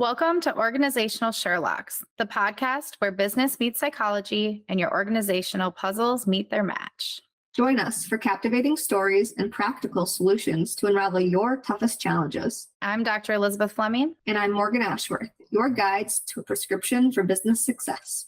Welcome to Organizational Sherlocks, the podcast where business meets psychology and your organizational puzzles meet their match. Join us for captivating stories and practical solutions to unravel your toughest challenges. I'm Dr. Elizabeth Fleming. And I'm Morgan Ashworth, your guides to a prescription for business success.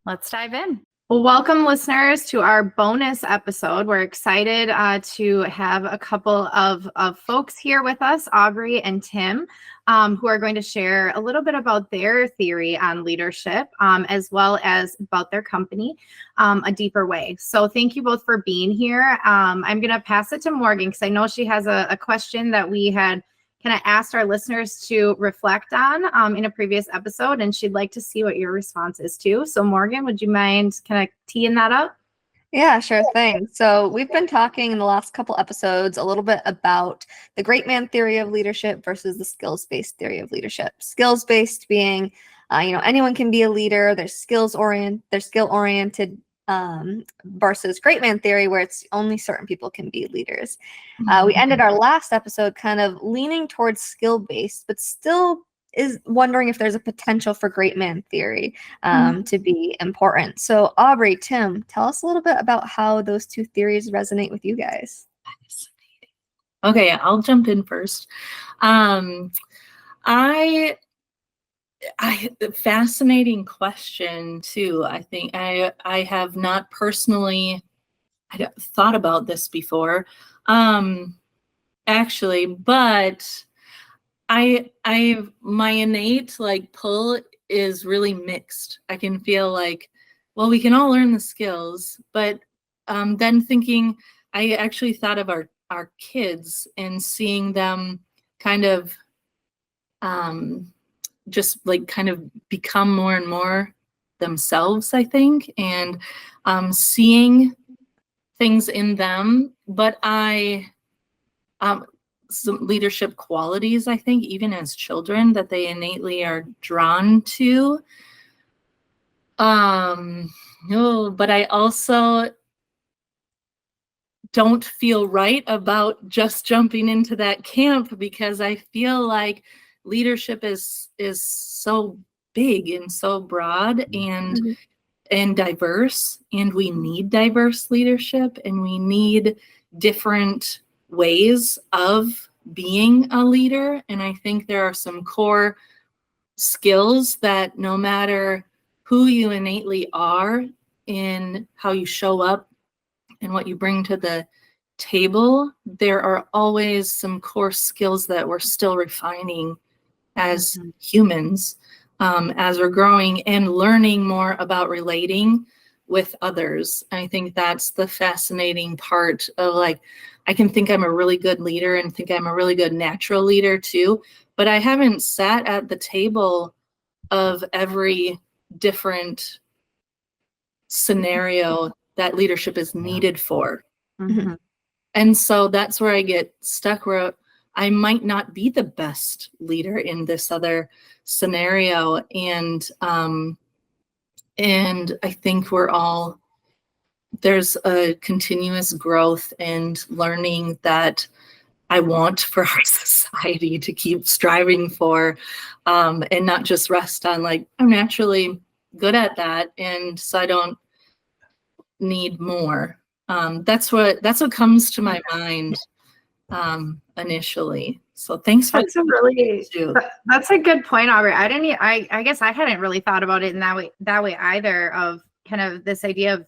Let's dive in. Well, welcome listeners to our bonus episode. We're excited to have a couple of folks here with us, Aubree and Tim, who are going to share a little bit about their theory on leadership, as well as about their company, A Deeper Way. So thank you both for being here. I'm going to pass it to Morgan because I know she has a question that we had kind of asked our listeners to reflect on in a previous episode, and she'd like to see what your response is too. So Morgan, would you mind kind of teeing that up? Yeah, sure thing. So we've been talking in the last couple episodes a little bit about the great man theory of leadership versus the skills-based theory of leadership. Skills-based being, anyone can be a leader. They're skill-oriented versus great man theory where it's only certain people can be leaders. We ended our last episode kind of leaning towards skill-based, but still is wondering if there's a potential for great man theory to be important. So Aubree, Tim, tell us a little bit about how those two theories resonate with you guys. Okay, I'll jump in first. Fascinating question too. I think I have not personally thought about this before, actually, but my innate pull is really mixed. I can feel like, well, we can all learn the skills, but then thinking, I actually thought of our kids and seeing them kind of just kind of become more and more themselves, I think, and seeing things in them, but some leadership qualities, I think, even as children, that they innately are drawn to. But I also don't feel right about just jumping into that camp because I feel like leadership is so big and so broad and diverse, and we need diverse leadership, and we need different ways of being a leader. And I think there are some core skills that no matter who you innately are in how you show up and what you bring to the table, there are always some core skills that we're still refining as humans, as we're growing and learning more about relating with others. I think that's the fascinating part of I can think I'm a really good leader and think I'm a really good natural leader too, but I haven't sat at the table of every different scenario that leadership is needed for. Mm-hmm. And so that's where I get stuck, where I might not be the best leader in this other scenario. And I think there's a continuous growth and learning that I want for our society to keep striving for, and not just rest on I'm naturally good at that, and so I don't need more. That's what comes to my mind initially. So thanks for that's a good point, Aubree. I guess I hadn't really thought about it in that way either, of kind of this idea of,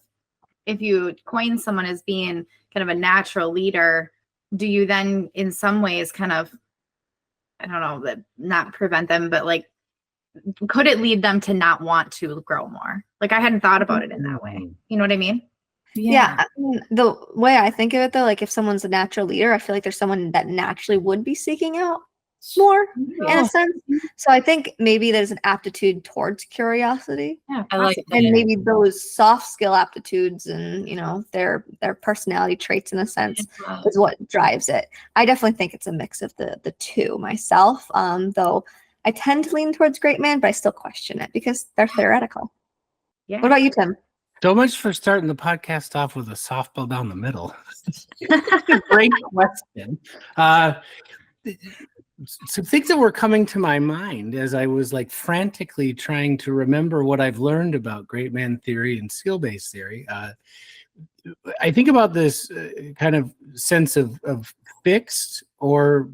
if you coin someone as being kind of a natural leader, do you then in some ways kind of, I don't know, not prevent them, but could it lead them to not want to grow more? I hadn't thought about it in that way. You know what I mean? Yeah. I mean, the way I think of it though, if someone's a natural leader, I feel like there's someone that naturally would be seeking out more in a sense. So I think maybe there's an aptitude towards curiosity. Yeah, I like that. And maybe those soft skill aptitudes and their personality traits in a sense is what drives it. I definitely think it's a mix of the two myself. Though I tend to lean towards great man, but I still question it because they're theoretical. Yeah. What about you, Tim? So much for starting the podcast off with a softball down the middle. Great question. some things that were coming to my mind as I was like frantically trying to remember what I've learned about great man theory and skill-based theory. I think about this kind of sense of fixed or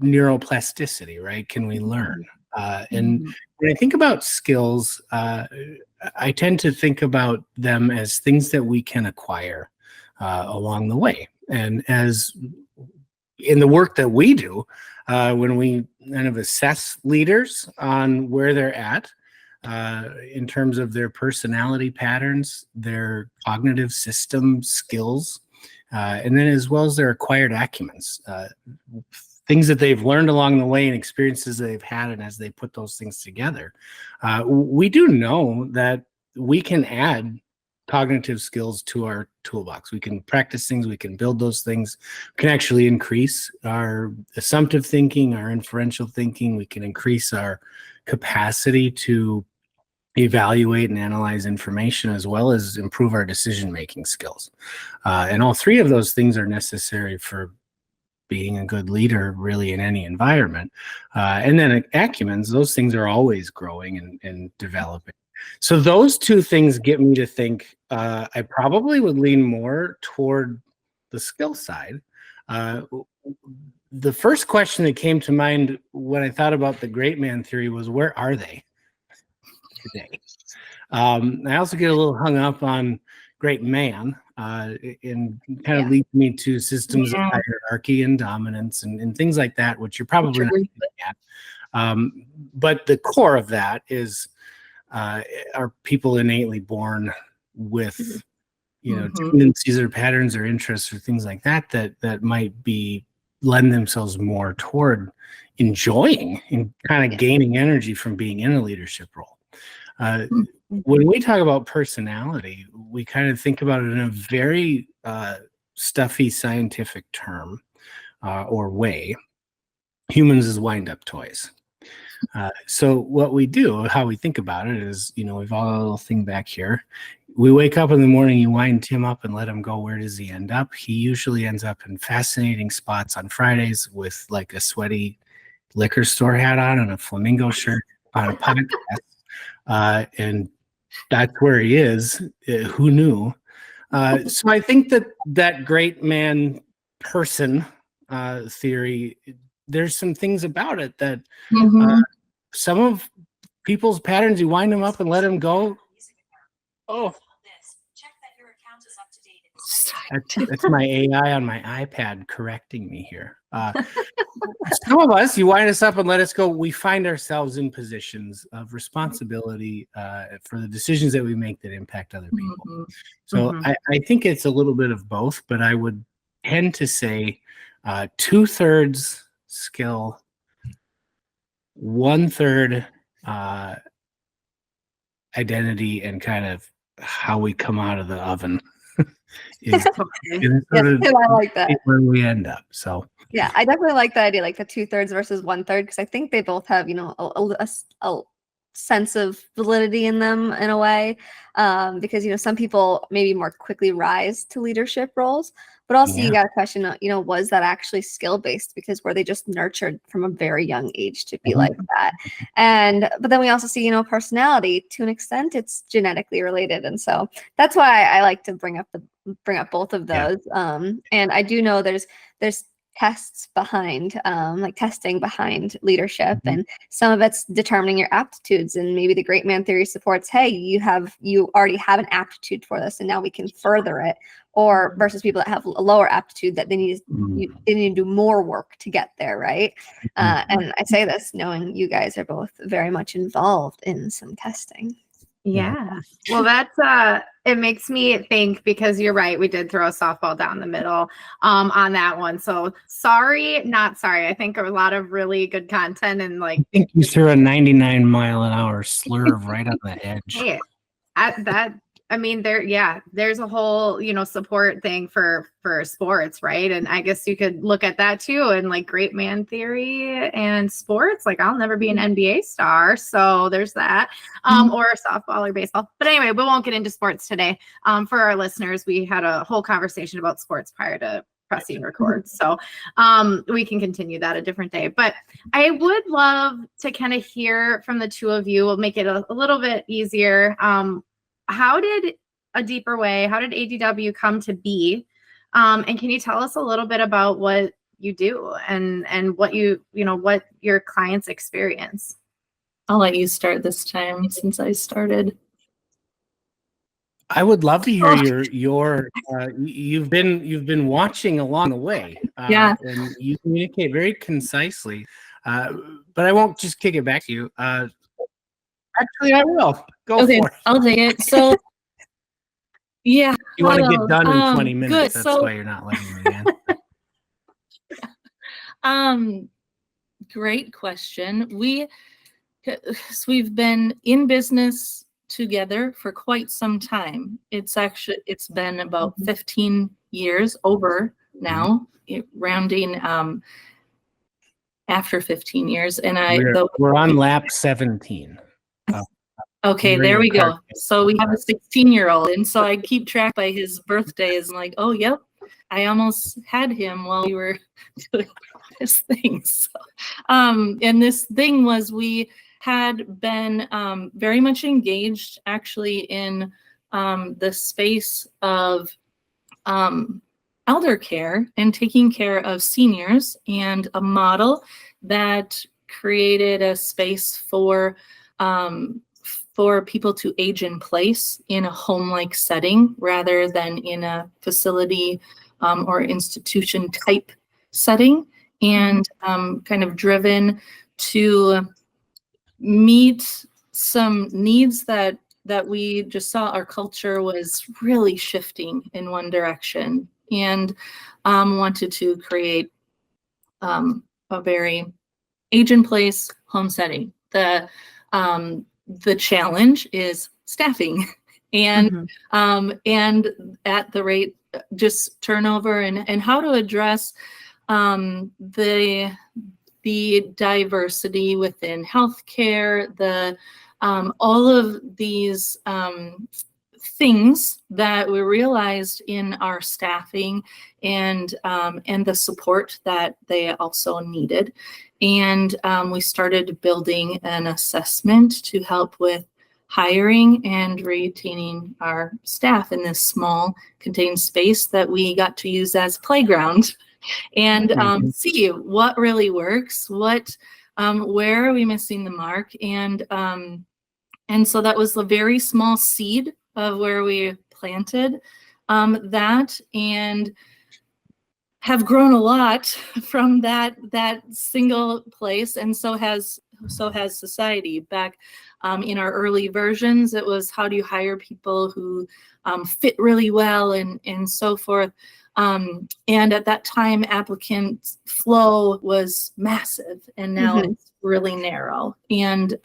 neuroplasticity, right? Can we learn? And when I think about skills, I tend to think about them as things that we can acquire along the way. And as in the work that we do, when we kind of assess leaders on where they're at in terms of their personality patterns, their cognitive system skills, and then as well as their acquired acumens, things that they've learned along the way and experiences they've had, and as they put those things together, we do know that we can add cognitive skills to our toolbox. We can practice things, we can build those things, we can actually increase our assumptive thinking, our inferential thinking, we can increase our capacity to evaluate and analyze information, as well as improve our decision-making skills. And all three of those things are necessary for being a good leader really in any environment. And then acumens, those things are always growing and developing. So those two things get me to think I probably would lean more toward the skill side. The first question that came to mind when I thought about the great man theory was, where are they today? I also get a little hung up on great man and kind of leads me to systems of hierarchy and dominance and things like that, which you're probably not looking at. But the core of that is are people innately born with tendencies or patterns or interests or things like that that might lend themselves more toward enjoying and kind of gaining energy from being in a leadership role. When we talk about personality, we kind of think about it in a very stuffy scientific term or way. Humans as wind-up toys. So what we do, how we think about it is, we've all got a little thing back here. We wake up in the morning, you wind Tim up and let him go. Where does he end up? He usually ends up in fascinating spots on Fridays with like a sweaty liquor store hat on and a flamingo shirt on a podcast. And that's where he is. Who knew? So I think that great man person theory, there's some things about it that some of people's patterns, you wind them up and let them go. Oh, that's my AI on my iPad correcting me here. Some of us, you wind us up and let us go. We find ourselves in positions of responsibility for the decisions that we make that impact other people. So I think it's a little bit of both, but I would tend to say 2/3 skill, 1/3 identity, and kind of how we come out of the oven. Is I like that. Where we end up. So yeah, I definitely like the idea, like the 2/3 versus 1/3, because I think they both have, a sense of validity in them in a way, because some people maybe more quickly rise to leadership roles, but also you got to question, was that actually skill based, because were they just nurtured from a very young age to be like that? But then we also see, personality, to an extent it's genetically related, and so that's why I like to bring up both of those. And I do know there's tests behind, like testing behind leadership, and some of it's determining your aptitudes, and maybe the great man theory supports, hey, you already have an aptitude for this and now we can further it, or versus people that have a lower aptitude that they need to do more work to get there, right? And I say this knowing you guys are both very much involved in some testing. Yeah. Well, that's it makes me think, because you're right, we did throw a softball down the middle on that one. So sorry, not sorry. I think a lot of really good content, and like, I think you threw a 99-mile-an-hour slurve right on the edge. Hey, there's a whole, support thing for sports, right? And I guess you could look at that too, and like great man theory and sports, like I'll never be an NBA star. So there's that, or softball or baseball. But anyway, we won't get into sports today. For our listeners, we had a whole conversation about sports prior to pressing record. So we can continue that a different day. But I would love to kind of hear from the two of you. We'll make it a little bit easier. How did A Deeper Way, how did ADW come to be? And can you tell us a little bit about what you do and what what your clients experience? I'll let you start this time since I started. I would love to hear your you've been watching along the way. Yeah. And you communicate very concisely. But I won't just kick it back to you. Actually, I will. Go Okay, for it. I'll take it. So, yeah. You want to well, get done in 20 minutes. Good. That's So, why you're not letting me in. Great question. We've been in business together for quite some time. It's been about 15 years over now, rounding after 15 years. And we're on lap 17. Okay, there we go. So we have a 16-year-old, and so I keep track by his birthdays. I'm like, oh, yep, I almost had him while we were doing this thing. So, and this thing was we had been very much engaged actually in the space of elder care and taking care of seniors, and a model that created a space for people to age in place in a home-like setting rather than in a facility or institution type setting, and kind of driven to meet some needs that we just saw. Our culture was really shifting in one direction, and wanted to create a very age in place home setting. The challenge is staffing and at the rate just turnover, and how to address the diversity within healthcare, all of these things that we realized in our staffing, and the support that they also needed. And we started building an assessment to help with hiring and retaining our staff in this small contained space that we got to use as playground, and see what really works, where are we missing the mark, and so that was a very small seed of where we planted that, and have grown a lot from that single place, and so has society. Back in our early versions, it was how do you hire people who fit really well, and so forth. And at that time, applicant flow was massive, and now it's really narrow. And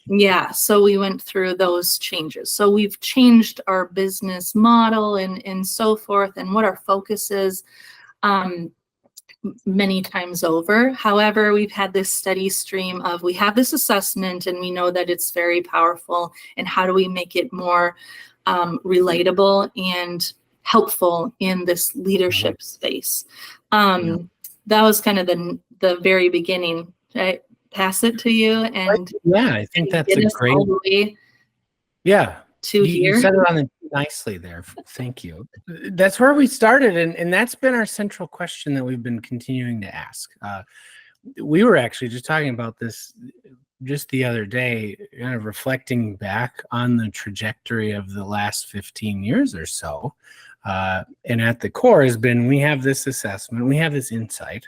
yeah, so we went through those changes. So we've changed our business model and so forth, and what our focus is many times over. However, we've had this steady stream of, we have this assessment and we know that it's very powerful, and how do we make it more relatable and helpful in this leadership space. That was kind of the very beginning. I pass it to you, and yeah, I think that's a great way to you here. said it on it nicely there. Thank you. That's where we started, and that's been our central question that we've been continuing to ask. We were actually just talking about this just the other day, kind of reflecting back on the trajectory of the last 15 years or so. And at the core has been, we have this assessment, we have this insight.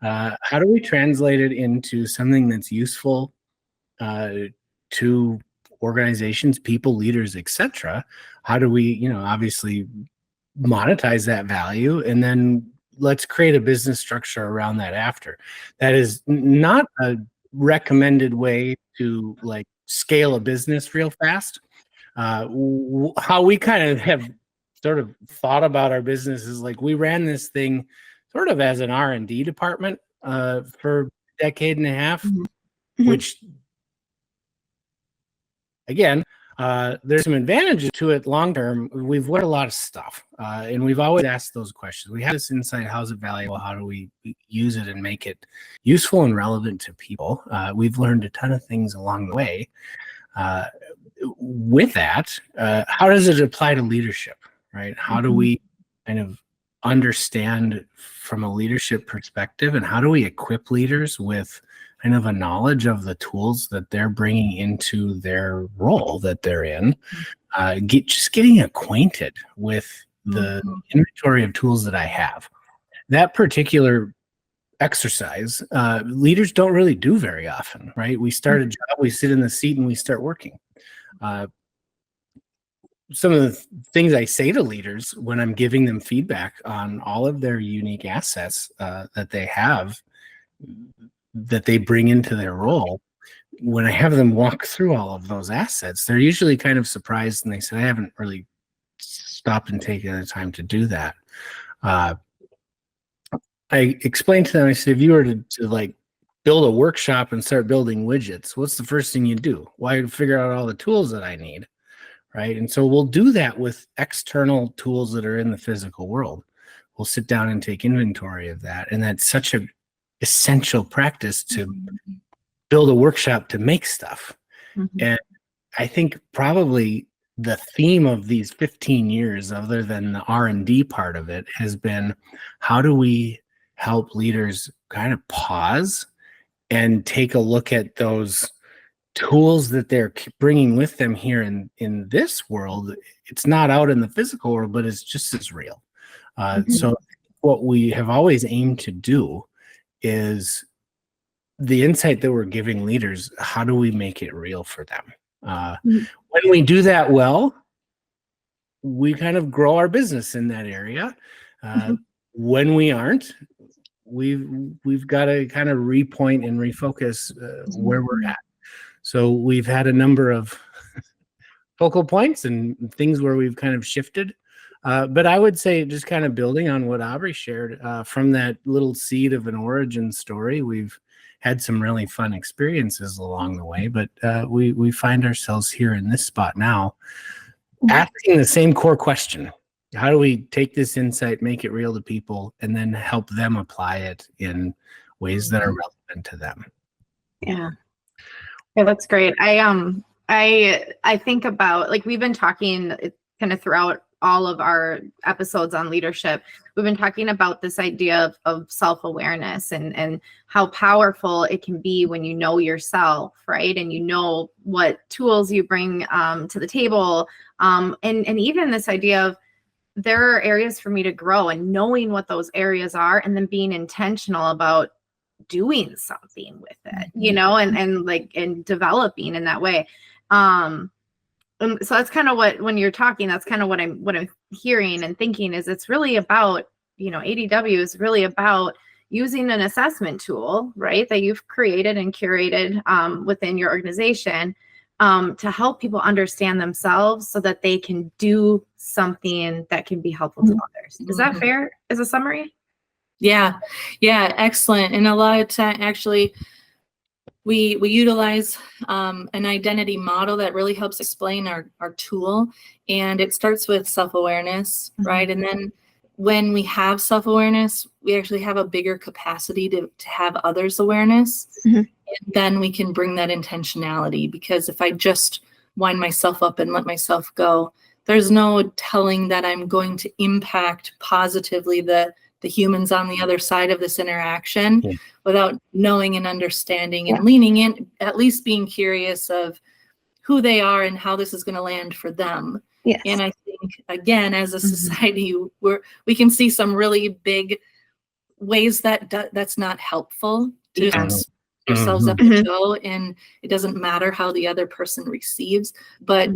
How do we translate it into something that's useful to organizations, people, leaders, etc.? How do we, obviously monetize that value, and then let's create a business structure around that after. That is not a recommended way to like scale a business real fast. How we kind of have sort of thought about our business is like, we ran this thing sort of as an R&D department for a decade and a half, which again, there's some advantages to it long term. We've learned a lot of stuff, and we've always asked those questions. We have this insight: how's it valuable? How do we use it and make it useful and relevant to people? We've learned a ton of things along the way. With that, how does it apply to leadership? Right? How do we kind of understand from a leadership perspective, and how do we equip leaders with kind of a knowledge of the tools that they're bringing into their role that they're in, just getting acquainted with the inventory of tools that I have. That particular exercise, leaders don't really do very often, right? We start a job, we sit in the seat, and we start working. Some of the things I say to leaders when I'm giving them feedback on all of their unique assets that they have, that they bring into their role, when I have them walk through all of those assets, they're usually kind of surprised, and they say, I haven't really stopped and taken the time to do that. I explained to them, I said, if you were to like build a workshop and start building widgets, what's the first thing you do? Well, I figure out all the tools that I need, right? And so we'll do that with external tools that are in the physical world. We'll sit down and take inventory of that. And that's such a essential practice to build a workshop to make stuff. And I think probably the theme of these 15 years, other than the R&D part of it, has been, how do we help leaders kind of pause and take a look at those tools that they're bringing with them here in this world? It's not out in the physical world, but it's just as real. So what we have always aimed to do is the insight that we're giving leaders, how do we make it real for them? When we do that well, we kind of grow our business in that area. When we aren't, we've got to kind of repoint and refocus where we're at. So we've had a number of focal points and things where we've kind of shifted. But I would say, just kind of building on what Aubree shared, from that little seed of an origin story, we've had some really fun experiences along the way, but we find ourselves here in this spot now, asking the same core question: how do we take this insight, make it real to people, and then help them apply it in ways that are relevant to them? Yeah, that's great. I think about, like, we've been talking kind of throughout all of our episodes on leadership, we've been talking about this idea of self-awareness and how powerful it can be when you know yourself, right? And you know what tools you bring to the table. And even this idea of, there are areas for me to grow, and knowing what those areas are, and then being intentional about doing something with it, you know, and developing in that way. So that's kind of what, when you're talking, that's kind of what I'm hearing and thinking, is it's really about, you know, ADW is really about using an assessment tool, right, that you've created and curated within your organization to help people understand themselves so that they can do something that can be helpful to others. Is that fair as a summary? Yeah, excellent. And a lot of time, actually, we utilize an identity model that really helps explain our tool. And it starts with self-awareness, right? And then when we have self-awareness, we actually have a bigger capacity to have others' awareness. And then we can bring that intentionality, because if I just wind myself up and let myself go, there's no telling that I'm going to impact positively the humans on the other side of this interaction without knowing and understanding and leaning in, at least being curious of who they are and how this is going to land for them. And I think, again, as a society, we can see some really big ways that that's not helpful to ourselves up the toe, and it doesn't matter how the other person receives, but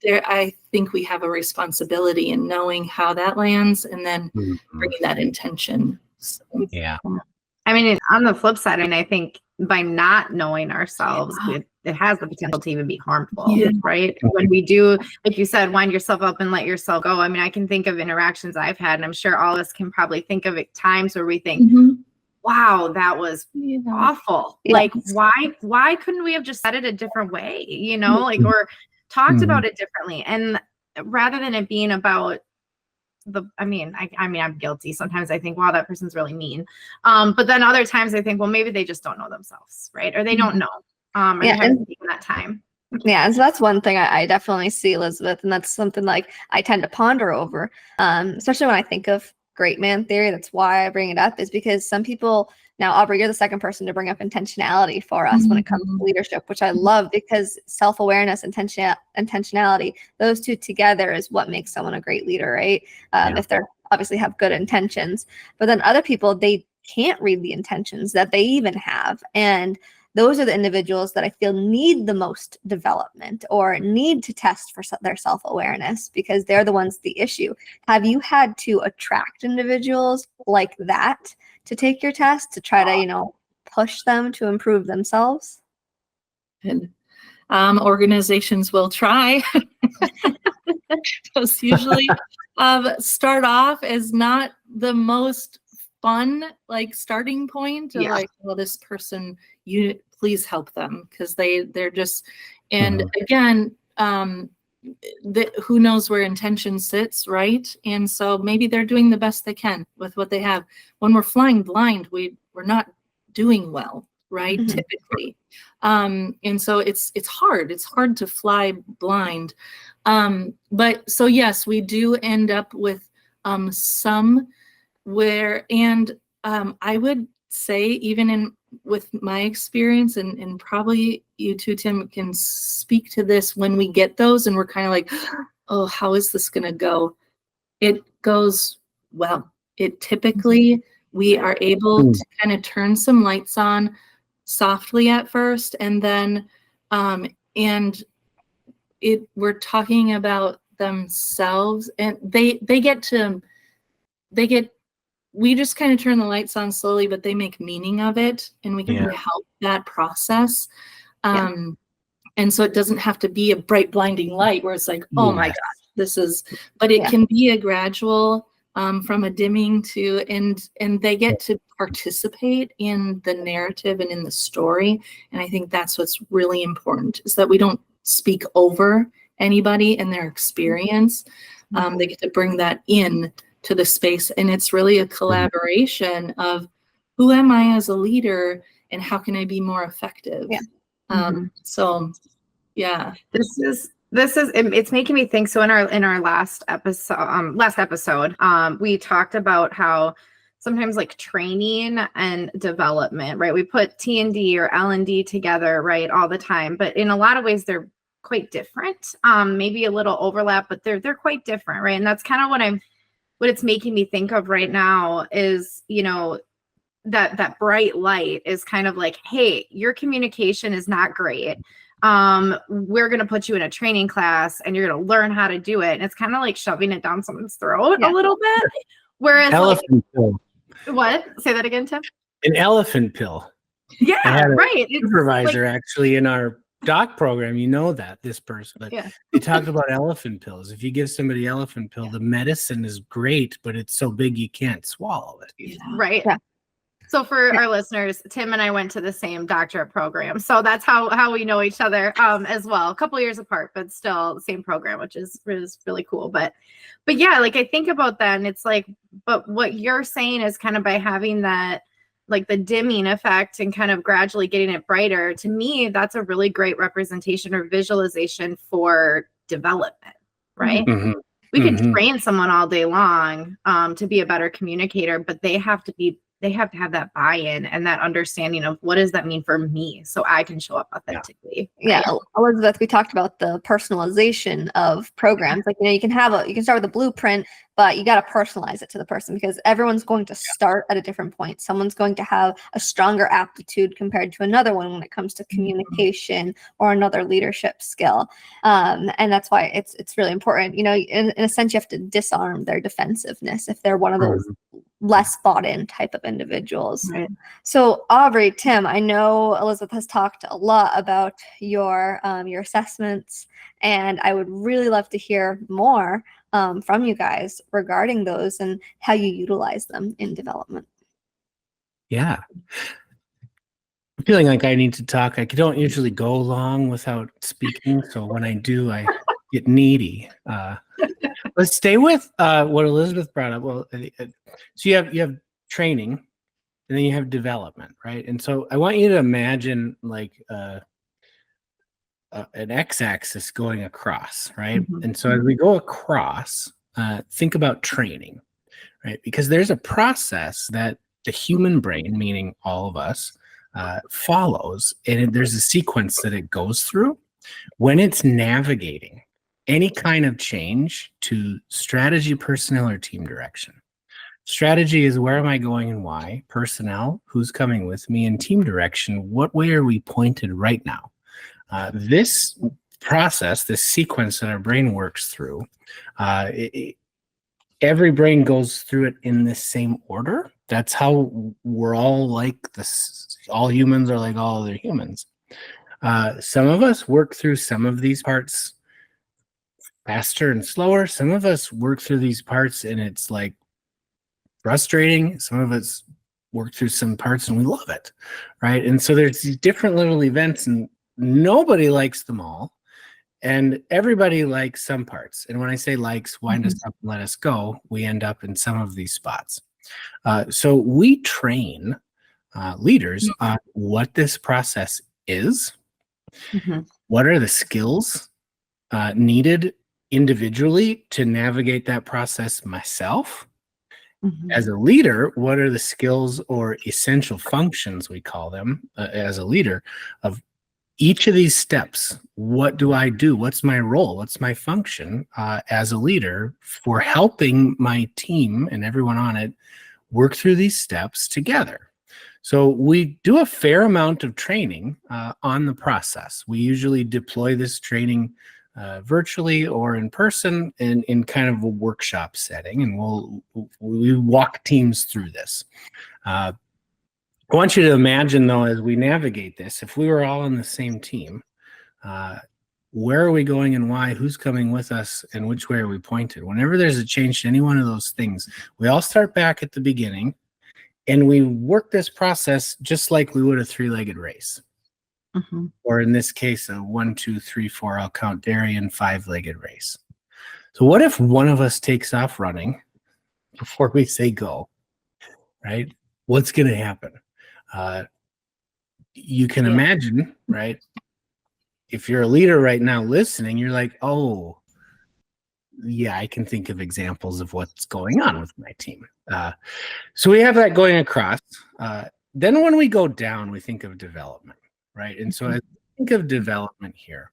I think we have a responsibility in knowing how that lands, and then bringing that intention. So. Yeah. I mean, on the flip side, I think by not knowing ourselves, it has the potential to even be harmful, right? When we do, like you said, wind yourself up and let yourself go. I mean, I can think of interactions I've had, and I'm sure all of us can probably think of times where we think, wow, that was awful. Like, why couldn't we have just said it a different way? You know, like, or talked Mhm. about it differently. And rather than it being about I mean, I'm guilty. Sometimes I think, wow, that person's really mean. But then other times I think, well, maybe they just don't know themselves, right? Or they don't know. Or they Yeah, haven't taken that time. Yeah, and so that's one thing I definitely see, Elizabeth, and that's something like I tend to ponder over, especially when I think of great man theory. That's why I bring it up, is because some people, now Aubree, you're the second person to bring up intentionality for us when it comes to leadership, which I love, because self-awareness, intentionality, those two together is what makes someone a great leader, right? If they're obviously have good intentions, but then other people, they can't read the intentions that they even have, and those are the individuals that I feel need the most development or need to test for their self-awareness, because they're the ones the issue. Have you had to attract individuals like that to take your test to try to, push them to improve themselves? And organizations will try. Those usually start off as not the most fun starting point of well, this person, you please help them, because they're just, and again, who knows where intention sits, right? And so maybe they're doing the best they can with what they have. When we're flying blind, we're not doing well, right? Typically. And so it's hard to fly blind. But so yes, we do end up with some where, and I would say, even with my experience, and probably you too, Tim, can speak to this, when we get those and we're kind of like, oh, how is this going to go? It goes well. It typically, we are able to kind of turn some lights on softly at first, and then we're talking about themselves, and we just kind of turn the lights on slowly, but they make meaning of it, and we can help that process. And so it doesn't have to be a bright, blinding light where it's like, oh my gosh, but it can be a gradual, from a dimming to, and they get to participate in the narrative and in the story. And I think that's what's really important, is that we don't speak over anybody and their experience. They get to bring that in to the space, and it's really a collaboration of who am I as a leader and how can I be more effective. So it's making me think. So in our last episode, we talked about how sometimes training and development, right? We put T&D or L&D together, right, all the time, but in a lot of ways they're quite different. Maybe a little overlap, but they're quite different, right? And that's kind of what it's making me think of right now is, that bright light is kind of like, hey, your communication is not great. We're going to put you in a training class and you're going to learn how to do it. And it's kind of like shoving it down someone's throat a little bit. Whereas elephant pill. What? Say that again, Tim. An elephant pill. Yeah, I had a right. supervisor actually in our doc program, this person, but they talked about elephant pills. If you give somebody elephant pill, the medicine is great, but it's so big you can't swallow it. Right. Yeah. So for our listeners, Tim and I went to the same doctorate program. So that's how we know each other as well. A couple years apart, but still the same program, which is really cool. But yeah, I think about that, and it's like, but what you're saying is kind of by having that, the dimming effect and kind of gradually getting it brighter, to me, that's a really great representation or visualization for development, right? We can train someone all day long to be a better communicator, but they have to have that buy-in and that understanding of what does that mean for me so I can show up authentically. Yeah. Elizabeth, we talked about the personalization of programs. You can start with a blueprint, but you got to personalize it to the person, because everyone's going to start at a different point. Someone's going to have a stronger aptitude compared to another one when it comes to communication or another leadership skill. And that's why it's really important. In a sense, you have to disarm their defensiveness if they're one of those less thought in type of individuals. Right. So Aubree, Tim, I know Elizabeth has talked a lot about your assessments, and I would really love to hear more from you guys regarding those and how you utilize them in development. Yeah. I'm feeling like I need to talk. I don't usually go long without speaking, so when I do, I get needy. Let's stay with what Elizabeth brought up. Well, so you have training, and then you have development, right? And so I want you to imagine like an x-axis going across, right? Mhm. And so as we go across, think about training, right? Because there's a process that the human brain, meaning all of us, follows, and there's a sequence that it goes through when it's navigating any kind of change to strategy, personnel, or team direction. Strategy is where am I going and why, personnel, who's coming with me, and team direction, what way are we pointed right now? This process, this sequence that our brain works through, every brain goes through it in the same order. That's how we're all like this. All humans are like all other humans. Some of us work through some of these parts faster and slower. Some of us work through these parts and it's like frustrating. Some of us work through some parts and we love it, right? And so there's these different little events and nobody likes them all. And everybody likes some parts. And when I say likes, wind us up and let us go, we end up in some of these spots. So we train leaders on what this process is, what are the skills needed individually to navigate that process myself. As a leader, what are the skills or essential functions, we call them, as a leader, of each of these steps? What do I do? What's my role? What's my function as a leader for helping my team and everyone on it work through these steps together? So we do a fair amount of training on the process. We usually deploy this training virtually or in person in kind of a workshop setting, and we walk teams through this. I want you to imagine, though, as we navigate this, if we were all on the same team, where are we going and why? Who's coming with us and which way are we pointed? Whenever there's a change to any one of those things, we all start back at the beginning and we work this process just like we would a three-legged race. Or in this case, a 1, 2, 3, 4, I'll count Darian, 5-legged race. So what if one of us takes off running before we say go, right? What's going to happen? You can imagine, right? If you're a leader right now listening, you're like, oh, yeah, I can think of examples of what's going on with my team. So we have that going across. Then when we go down, we think of development, right? And so I think of development here,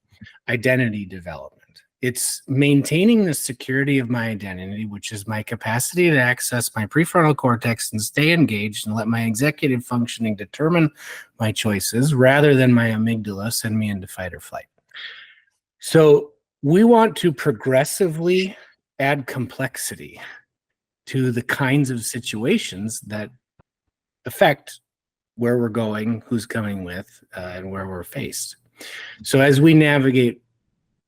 identity development. It's maintaining the security of my identity, which is my capacity to access my prefrontal cortex and stay engaged and let my executive functioning determine my choices rather than my amygdala send me into fight or flight. So we want to progressively add complexity to the kinds of situations that affect where we're going, who's coming with, and where we're faced. So as we navigate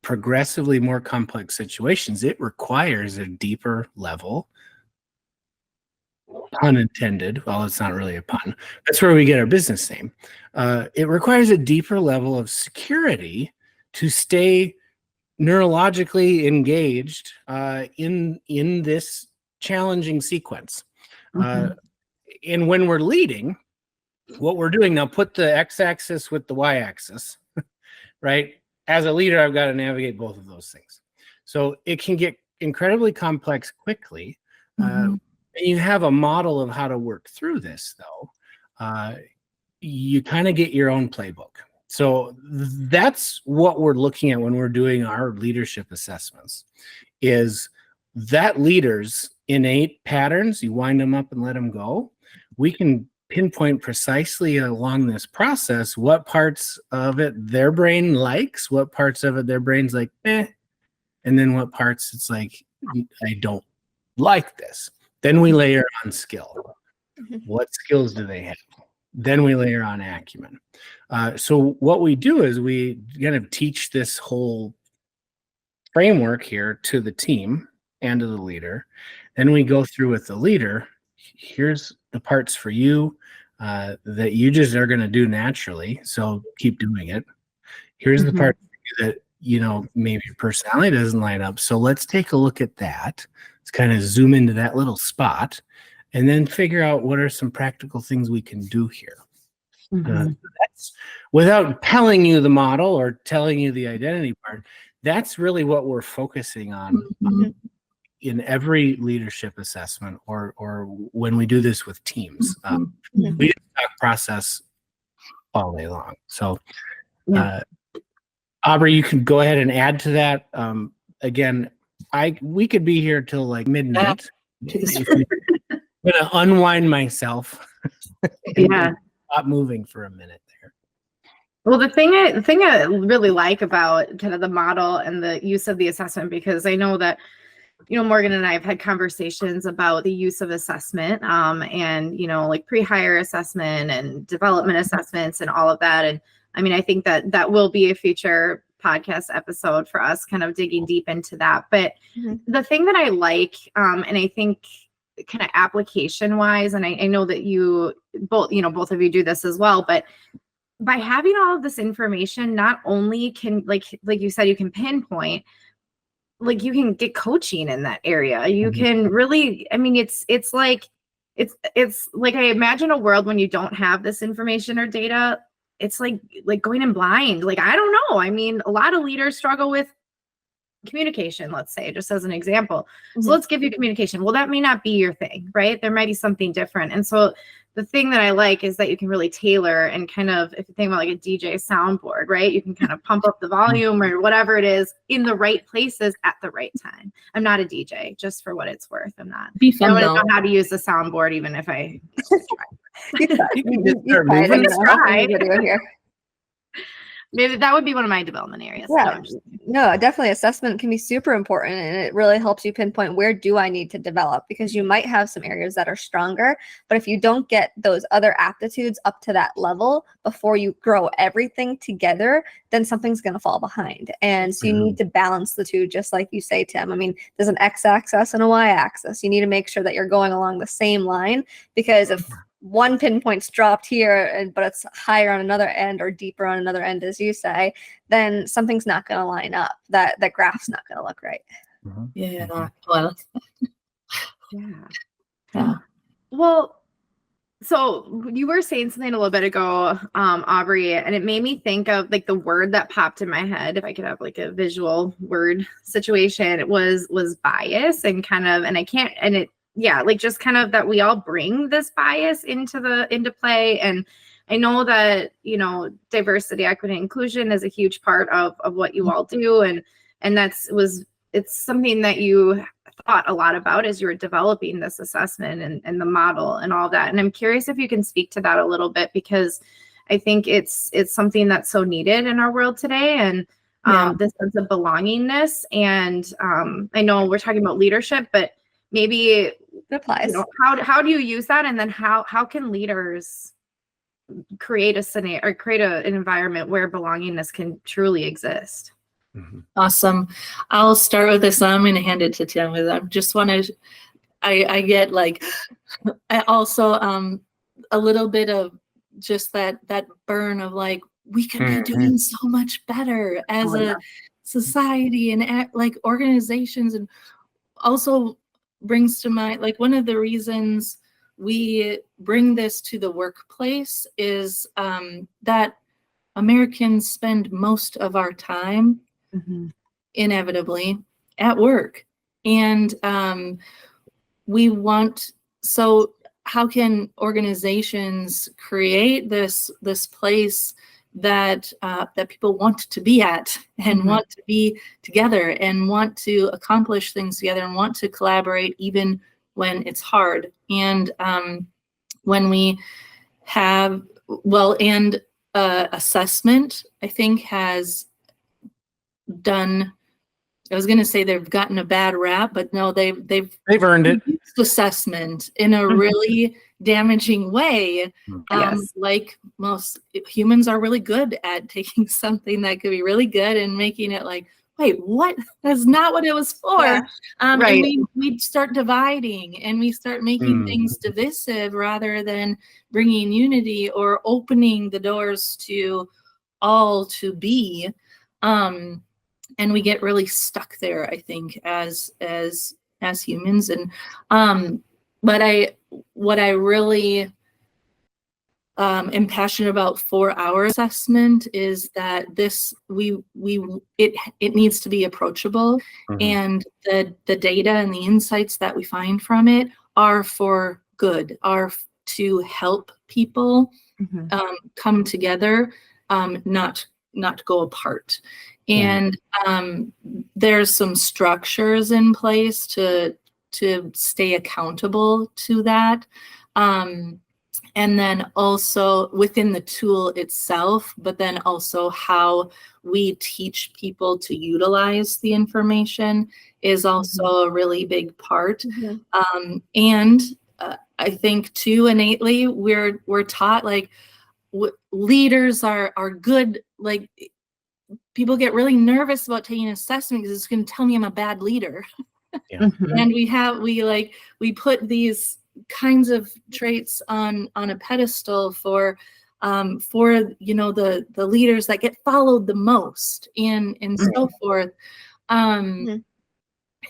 progressively more complex situations, it requires a deeper level, pun intended, well, it's not really a pun, that's where we get our business name. It requires a deeper level of security to stay neurologically engaged in this challenging sequence. And when we're leading, what we're doing now, put the x-axis with the y-axis, right? As a leader, I've got to navigate both of those things. So it can get incredibly complex quickly. And you have a model of how to work through this, though. You kind of get your own playbook. So that's what we're looking at when we're doing our leadership assessments, is that leader's innate patterns, you wind them up and let them go. We can pinpoint precisely along this process what parts of it their brain likes, what parts of it their brain's like, and then what parts it's like, I don't like this. Then we layer on skill. What skills do they have? Then we layer on acumen. So what we do is we kind of teach this whole framework here to the team and to the leader. Then we go through with the leader. Here's the parts for you. that you just are going to do naturally. So keep doing it. Here's the part that, maybe your personality doesn't line up. So let's take a look at that. Let's kind of zoom into that little spot and then figure out what are some practical things we can do here. That's without telling you the model or telling you the identity part. That's really what we're focusing on in every leadership assessment or when we do this with teams. We talk process all day long. So, Aubree, you can go ahead and add to that. Again, we could be here till like midnight. I'm gonna unwind myself. Stop moving for a minute there. Well, the thing I really like about kind of the model and the use of the assessment, because I know that, Morgan and I have had conversations about the use of assessment, and, like pre-hire assessment and development assessments and all of that. And I mean, I think that will be a future podcast episode for us kind of digging deep into that. But the thing that I like, and I think kind of application wise, and I know that you both of you do this as well, but by having all of this information, not only can, like you said, you can pinpoint, like you can get coaching in that area. You can really, I mean, it's like I imagine a world when you don't have this information or data. It's like going in blind. Like, I don't know. I mean, a lot of leaders struggle with communication, let's say, just as an example. So let's give you communication. Well, that may not be your thing, right? There might be something different. And so the thing that I like is that you can really tailor and kind of, if you think about like a DJ soundboard, right? You can kind of pump up the volume or whatever it is in the right places at the right time. I'm not a DJ, just for what it's worth. I'm not. I don't know how to use the soundboard, even if I try. Maybe that would be one of my development areas. Yeah, no, definitely assessment can be super important, and it really helps you pinpoint where do I need to develop, because you might have some areas that are stronger, but if you don't get those other aptitudes up to that level before you grow everything together, then something's going to fall behind. And so you need to balance the two, just like you say, Tim. I mean, there's an x-axis and a y-axis. You need to make sure that you're going along the same line, because if one pinpoint's dropped here, but it's higher on another end or deeper on another end, as you say, then something's not going to line up. That graph's not going to look right. Yeah. Well. Yeah. Well, so you were saying something a little bit ago, Aubree, and it made me think of like the word that popped in my head. If I could have like a visual word situation, it was bias, and kind of, and I can't, and it. Yeah, like just kind of that we all bring this bias into play. And I know that, diversity, equity, inclusion is a huge part of what you all do. And it's something that you thought a lot about as you were developing this assessment and the model and all that. And I'm curious if you can speak to that a little bit, because I think it's something that's so needed in our world today. And this sense of belongingness. And I know we're talking about leadership, but maybe it applies. How do you use that, and then how can leaders create a scenario or create an environment where belongingness can truly exist? Awesome. I'll start with this. I'm going to hand it to Tim. I just want to. I get like, I also a little bit of just that burn of like, we could be doing so much better as a society and like organizations, and also brings to mind, like, one of the reasons we bring this to the workplace is that Americans spend most of our time inevitably at work. And so how can organizations create this place that people want to be at and want to be together and want to accomplish things together and want to collaborate even when it's hard. And when we have, assessment, I think has done, I was going to say they've gotten a bad rap, but no, they've earned it. Used assessment in a really damaging way. Like most humans are really good at taking something that could be really good and making it like, wait, what? That's not what it was for. Yeah. Right. And we start dividing, and we start making things divisive rather than bringing unity or opening the doors to all to be. And we get really stuck there, I think, as humans. And but what I really am passionate about for our assessment is that it needs to be approachable, and the data and the insights that we find from it are for good, are to help people come together, not go apart. And there's some structures in place to stay accountable to that. And then also within the tool itself, but then also how we teach people to utilize the information is also a really big part. And I think too, innately, we're taught like leaders are good. Like people get really nervous about taking an assessment because it's going to tell me I'm a bad leader. And we put these kinds of traits on a pedestal for the leaders that get followed the most and so forth. And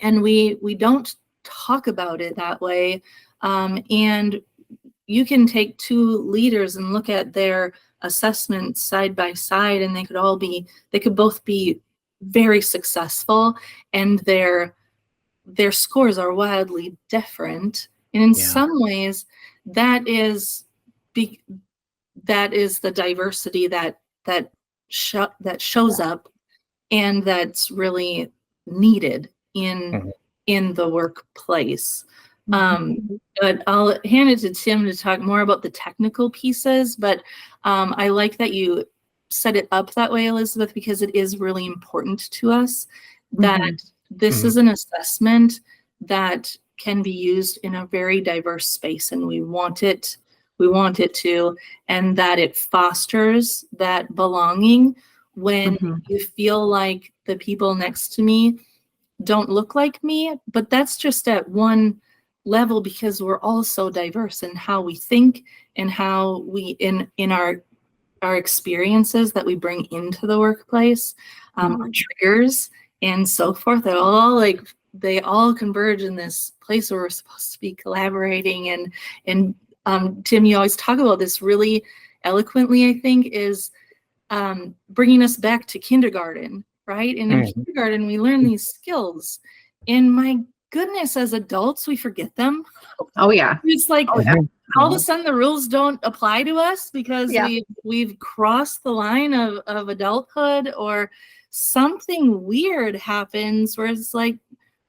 we don't talk about it that way. And you can take two leaders and look at their assessments side by side, and they could both be very successful, and their scores are wildly different. And in some ways, that is the diversity that shows up, and that's really needed in the workplace. But I'll hand it to Tim to talk more about the technical pieces. But I like that you set it up that way, Elizabeth, because it is really important to us that this is an assessment that can be used in a very diverse space, and we want it to, and that it fosters that belonging when you feel like the people next to me don't look like me. But that's just at one level, because we're all so diverse in how we think and how we in our experiences that we bring into the workplace, our triggers and so forth. They all converge in this place where we're supposed to be collaborating. And Tim, you always talk about this really eloquently, I think, is bringing us back to kindergarten, right? And in kindergarten, we learn these skills. And my goodness, as adults, we forget them. Oh, yeah. It's like all of a sudden the rules don't apply to us because we've crossed the line of adulthood, or something weird happens where it's like,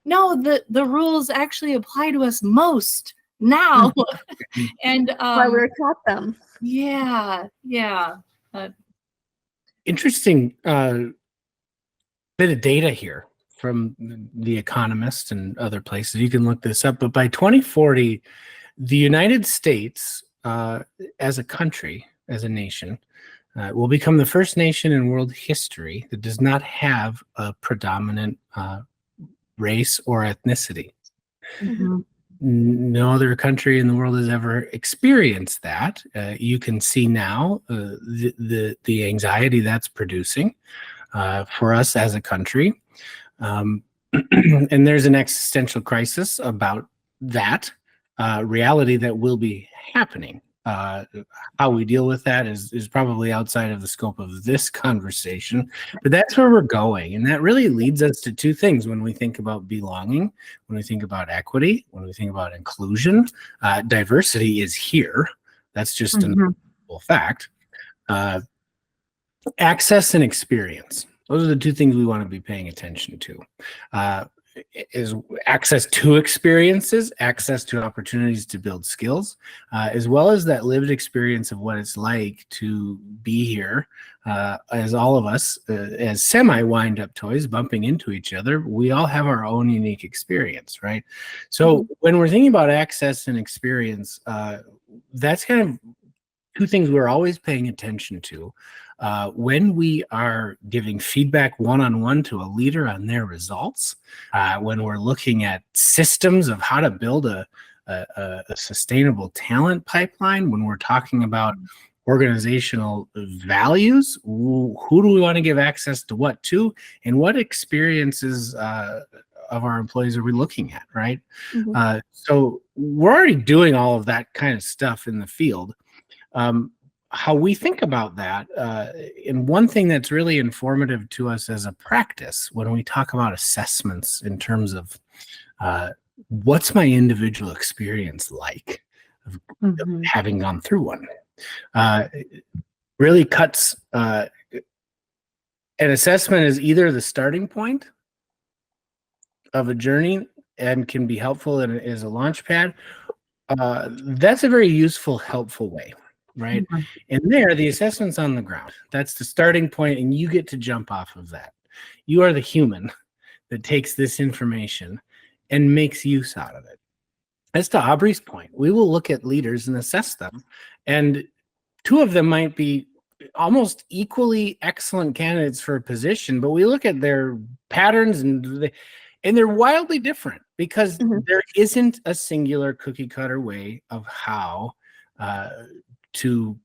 no, the rules actually apply to us most now. And why we were taught them. Interesting bit of data here from The Economist and other places. You can look this up. But by 2040, the United States, as a country, as a nation, will become the first nation in world history that does not have a predominant race or ethnicity. No other country in the world has ever experienced that. You can see now the anxiety that's producing for us as a country. And there's an existential crisis about that reality that will be happening. How we deal with that is probably outside of the scope of this conversation, but that's where we're going. And that really leads us to two things when we think about belonging, when we think about equity, when we think about inclusion. Diversity is here. That's just an unavoidable fact. Access and experience. Those are the two things we want to be paying attention to. Is access to experiences, access to opportunities to build skills, as well as that lived experience of what it's like to be here as all of us, as semi-wind-up toys bumping into each other. We all have our own unique experience, right? So when we're thinking about access and experience, that's kind of two things we're always paying attention to. when we are giving feedback one-on-one to a leader on their results, when we're looking at systems of how to build a sustainable talent pipeline, when we're talking about organizational values, who do we want to give access to what to, and what experiences of our employees are we looking at, right? So we're already doing all of that kind of stuff in the field. How we think about that, and one thing that's really informative to us as a practice when we talk about assessments in terms of what's my individual experience like of having gone through one, really cuts. An assessment is either the starting point of a journey and can be helpful and is a launch pad. That's a very useful, helpful way. Right. And there, the assessment's on the ground. That's the starting point, and you get to jump off of that. You are the human that takes this information and makes use out of it. As to Aubree's point, we will look at leaders and assess them, and two of them might be almost equally excellent candidates for a position, but we look at their patterns and they're wildly different because there isn't a singular cookie cutter way of how to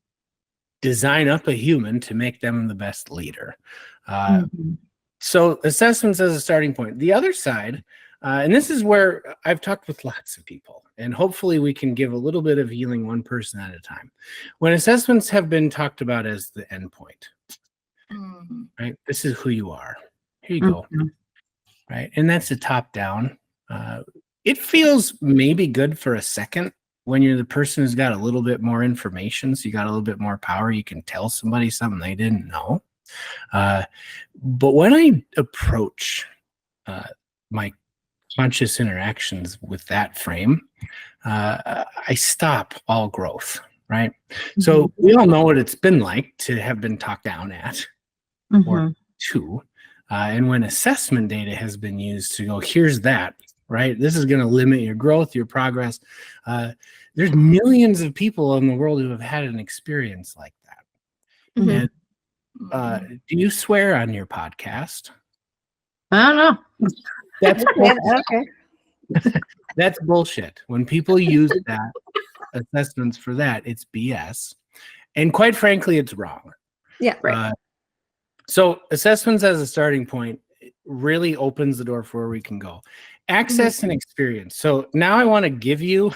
design up a human to make them the best leader. So assessments as a starting point. The other side, and this is where I've talked with lots of people, and hopefully we can give a little bit of healing one person at a time. When assessments have been talked about as the end point, right? This is who you are. Here you go. Right? And that's the top down. It feels maybe good for a second when you're the person who's got a little bit more information, so you got a little bit more power, you can tell somebody something they didn't know. But when I approach my conscious interactions with that frame, I stop all growth, right? So we all know what it's been like to have been talked down at or to. And when assessment data has been used to go, here's that, right? This is going to limit your growth, your progress. There's millions of people in the world who have had an experience like that. And do you swear on your podcast? I don't know. That's Okay. that's bullshit. When people use that assessments for that, it's BS. And quite frankly, it's wrong. Yeah. Right. So assessments as a starting point really opens the door for where we can go. Access and experience. So now I want to give you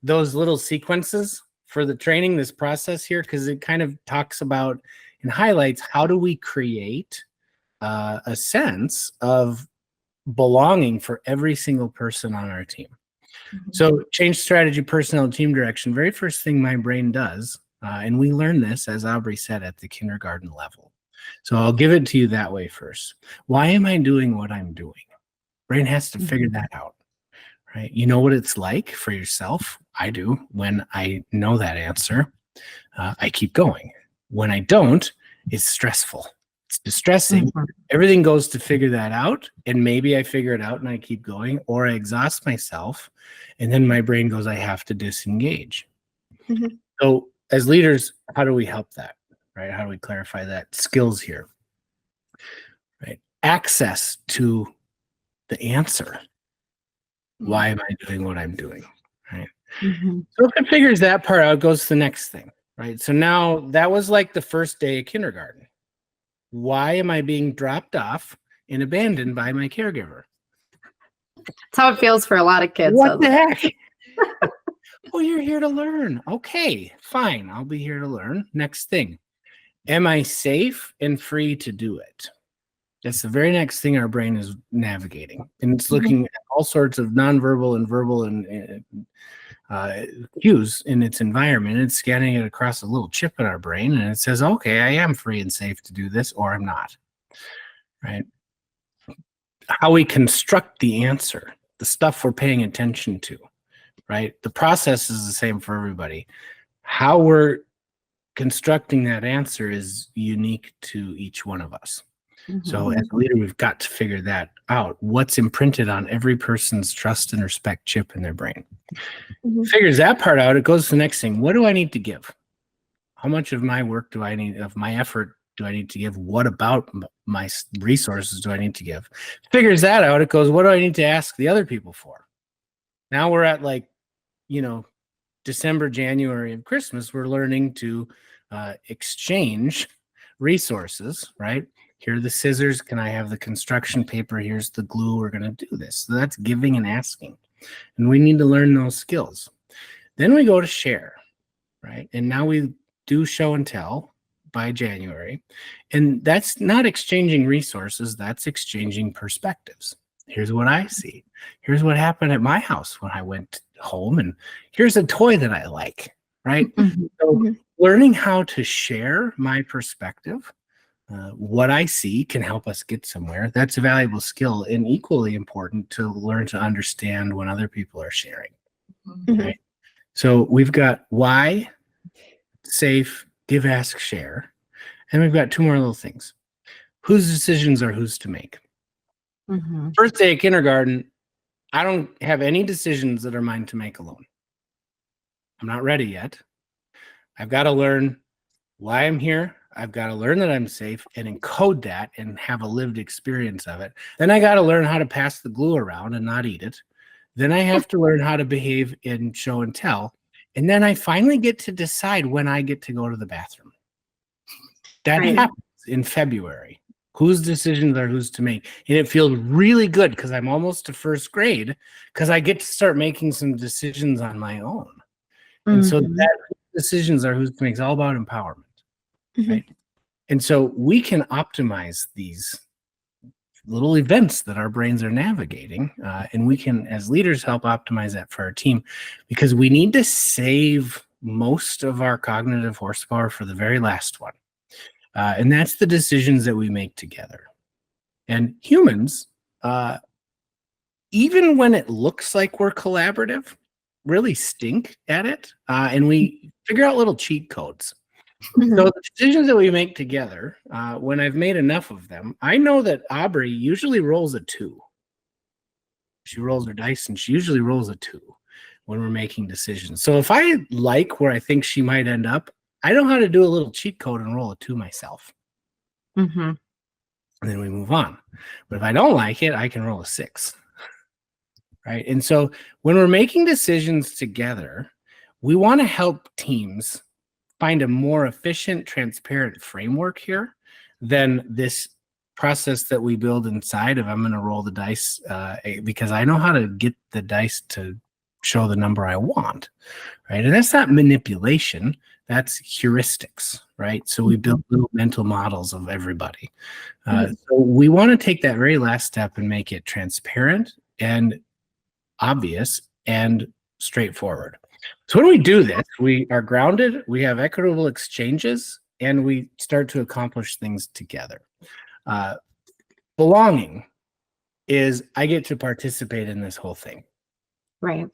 those little sequences for the training, this process here, because it kind of talks about and highlights how do we create a sense of belonging for every single person on our team. So change strategy, personnel, team direction. Very first thing my brain does, and we learn this, as Aubree said, at the kindergarten level. So I'll give it to you that way first. Why am I doing what I'm doing? Brain has to figure that out, right? You know what it's like for yourself? I do. When I know that answer, I keep going. When I don't, it's stressful. It's distressing. Everything goes to figure that out, and maybe I figure it out and I keep going, or I exhaust myself, and then my brain goes, I have to disengage. So as leaders, how do we help that, right? How do we clarify that? Skills here, right? Access to the answer. Why am I doing what I'm doing, right? So if it figures that part out, goes to the next thing, right? So now that was like the first day of kindergarten. Why am I being dropped off and abandoned by my caregiver? That's how it feels for a lot of kids. What the heck? Oh, you're here to learn. Okay, fine. I'll be here to learn. Next thing. Am I safe and free to do it? That's the very next thing our brain is navigating. And it's looking at all sorts of nonverbal and verbal and cues in its environment. It's scanning it across a little chip in our brain, and it says, okay, I am free and safe to do this, or I'm not, right? How we construct the answer, the stuff we're paying attention to, right? The process is the same for everybody. How we're constructing that answer is unique to each one of us. So as a leader, we've got to figure that out. What's imprinted on every person's trust and respect chip in their brain. Figures that part out, it goes to the next thing. What do I need to give? How much of my work do I need, of my effort do I need to give? What about my resources do I need to give? Figures that out. It goes, what do I need to ask the other people for? Now we're at December, January, and Christmas. We're learning to exchange resources, right? Here are the scissors. Can I have the construction paper? Here's the glue. We're going to do this. So that's giving and asking. And we need to learn those skills. Then we go to share, right? And now we do show and tell by January. And that's not exchanging resources. That's exchanging perspectives. Here's what I see. Here's what happened at my house when I went home. And here's a toy that I like, right? So learning how to share my perspective, what I see can help us get somewhere. That's a valuable skill and equally important to learn to understand when other people are sharing. Right? So we've got why, safe, give, ask, share. And we've got two more little things. Whose decisions are whose to make? First day of kindergarten, I don't have any decisions that are mine to make alone. I'm not ready yet. I've got to learn why I'm here. I've got to learn that I'm safe and encode that and have a lived experience of it. Then I got to learn how to pass the glue around and not eat it. Then I have to learn how to behave in show and tell. And then I finally get to decide when I get to go to the bathroom. That happens in February. Whose decisions are whose to make. And it feels really good because I'm almost to first grade because I get to start making some decisions on my own. And so that decisions are whose to make. It's all about empowerment. Right? And so we can optimize these little events that our brains are navigating. And we can, as leaders, help optimize that for our team because we need to save most of our cognitive horsepower for the very last one. And that's the decisions that we make together. And humans, even when it looks like we're collaborative, really stink at it. And we figure out little cheat codes. So the decisions that we make together, when I've made enough of them, I know that Aubree usually rolls a 2. She rolls her dice and she usually rolls a 2 when we're making decisions. So if I like where I think she might end up, I know how to do a little cheat code and roll a 2 myself. And then we move on. But if I don't like it, I can roll a 6. Right? And so when we're making decisions together, we want to help teams find a more efficient, transparent framework here than this process that we build inside of I'm going to roll the dice because I know how to get the dice to show the number I want, right? And that's not manipulation. That's heuristics, right? So we build little mental models of everybody. So we want to take that very last step and make it transparent and obvious and straightforward. So when we do this, we are grounded, we have equitable exchanges, and we start to accomplish things together. Belonging is I get to participate in this whole thing. Right.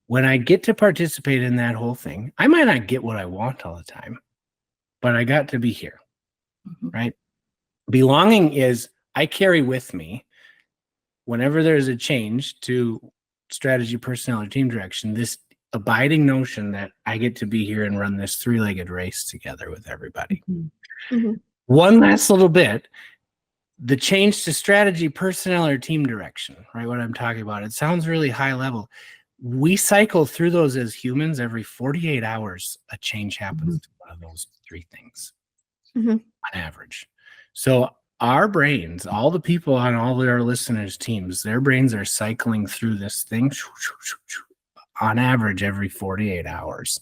When I get to participate in that whole thing, I might not get what I want all the time, but I got to be here, right? Belonging is I carry with me whenever there's a change to strategy, personnel, or team direction, this abiding notion that I get to be here and run this 3-legged race together with everybody. One last little bit, the change to strategy, personnel, or team direction, right? What I'm talking about. It sounds really high level. We cycle through those as humans. Every 48 hours, a change happens to one of those 3 things on average. So our brains, all the people on all of our listeners' teams, their brains are cycling through this thing on average every 48 hours.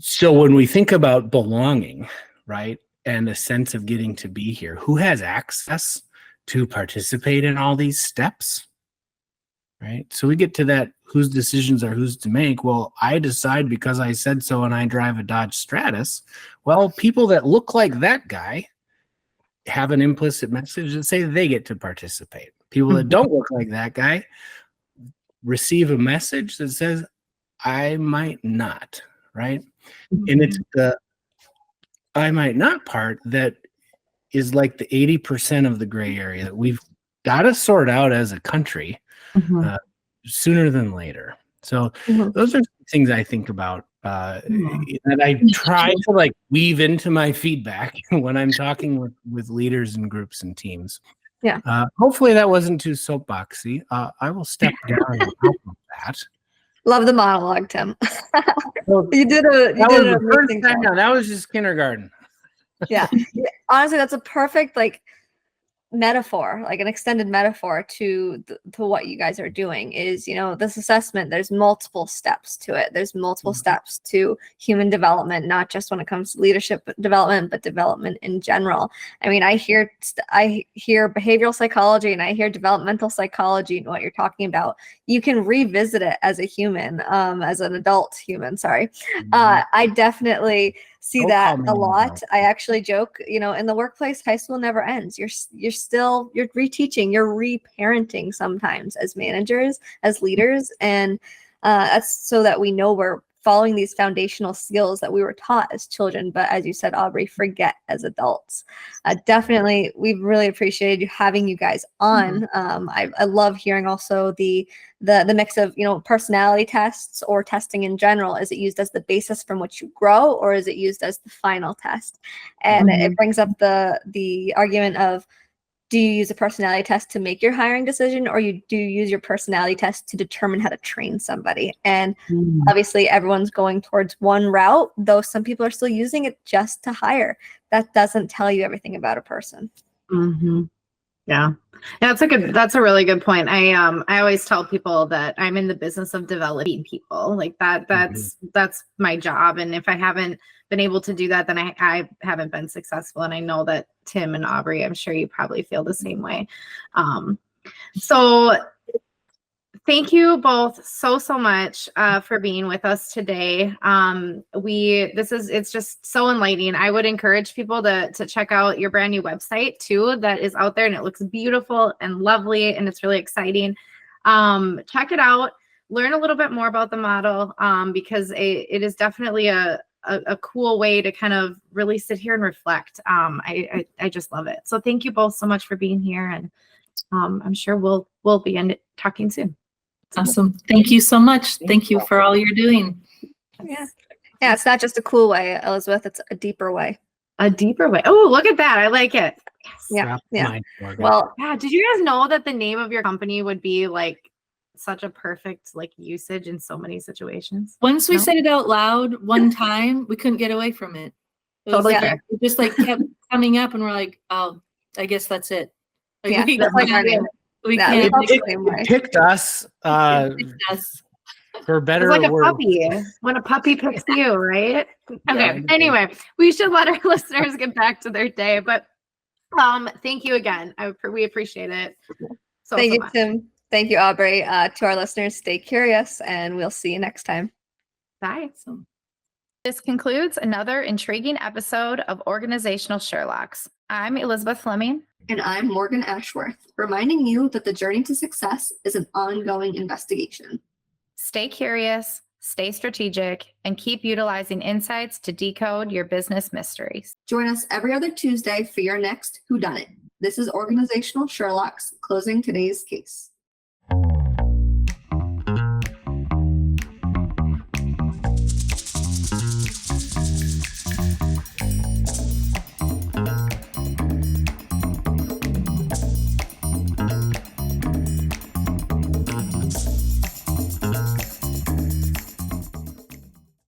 So when we think about belonging, right, and a sense of getting to be here, who has access to participate in all these steps, right? So we get to that, whose decisions are whose to make. Well, I decide because I said so and I drive a Dodge Stratus. Well, people that look like that guy have an implicit message that say they get to participate. People that don't look like that guy receive a message that says, I might not, right? And it's the I might not part that is like the 80% of the gray area that we've got to sort out as a country sooner than later. So Mhm. those are things I think about that I try to like weave into my feedback when I'm talking with leaders and groups and teams. Yeah. Hopefully that wasn't too soapboxy. I will step down and help with that. Love the monologue, Tim. Well, You did that was an the first amazing time. job. Now, that was just kindergarten. Yeah. Honestly, that's a perfect like metaphor, like an extended metaphor to what you guys are doing. Is, you know, this assessment, there's multiple steps to it. There's multiple steps to human development, not just when it comes to leadership development, but development in general. I mean, I hear behavioral psychology and I hear developmental psychology and what you're talking about. You can revisit it as a human, as an adult human, sorry. I definitely see Don't that call me a an lot. adult. I actually joke, you know, in the workplace, high school never ends. You're reteaching, you're reparenting sometimes as managers, as leaders, and that's so that we know we're following these foundational skills that we were taught as children, but as you said, Aubree, forget as adults. Definitely, we've really appreciated having you guys on. I love hearing also the mix of, you know, personality tests or testing in general. Is it used as the basis from which you grow, or is it used as the final test? And it brings up the argument of, do you use a personality test to make your hiring decision, or do you use your personality test to determine how to train somebody? And obviously everyone's going towards one route, though some people are still using it just to hire. That doesn't tell you everything about a person. Yeah. That's a really good point. I always tell people that I'm in the business of developing people. Like that's my job. And if I haven't been able to do that, then I haven't been successful. And I know that Tim and Aubree, I'm sure you probably feel the same way. So thank you both so much for being with us today. It's just so enlightening. I would encourage people to check out your brand new website too, that is out there, and it looks beautiful and lovely, and it's really exciting. Check it out, learn a little bit more about the model, because it is definitely a cool way to kind of really sit here and reflect. I just love it. So thank you both so much for being here, and I'm sure we'll be talking soon. Awesome. Thank you so much. Thank you for all you're doing. Yeah. It's not just a cool way, Elizabeth. It's a deeper way. A deeper way. Oh, look at that. I like it. Yes. Yeah. Well, yeah. Did you guys know that the name of your company would be like such a perfect like usage in so many situations? Once we said it out loud one time, we couldn't get away from it. Totally Like, fair. it just like kept coming up, and we're like, oh, I guess that's it. Like, Yeah, we that's like our name. we Yeah, can't. It picked us Yes. for better It's like or a worse. puppy when a puppy picks you, right? Okay. Yeah. Anyway, we should let our listeners get back to their day. But thank you again. We appreciate it. Thank you, much. Tim. Thank you, Aubree. To our listeners, stay curious, and we'll see you next time. Bye. This concludes another intriguing episode of Organizational Sherlocks. I'm Elizabeth Fleming. And I'm Morgan Ashworth, reminding you that the journey to success is an ongoing investigation. Stay curious, stay strategic, and keep utilizing insights to decode your business mysteries. Join us every other Tuesday for your next Whodunit. This is Organizational Sherlocks, closing today's case.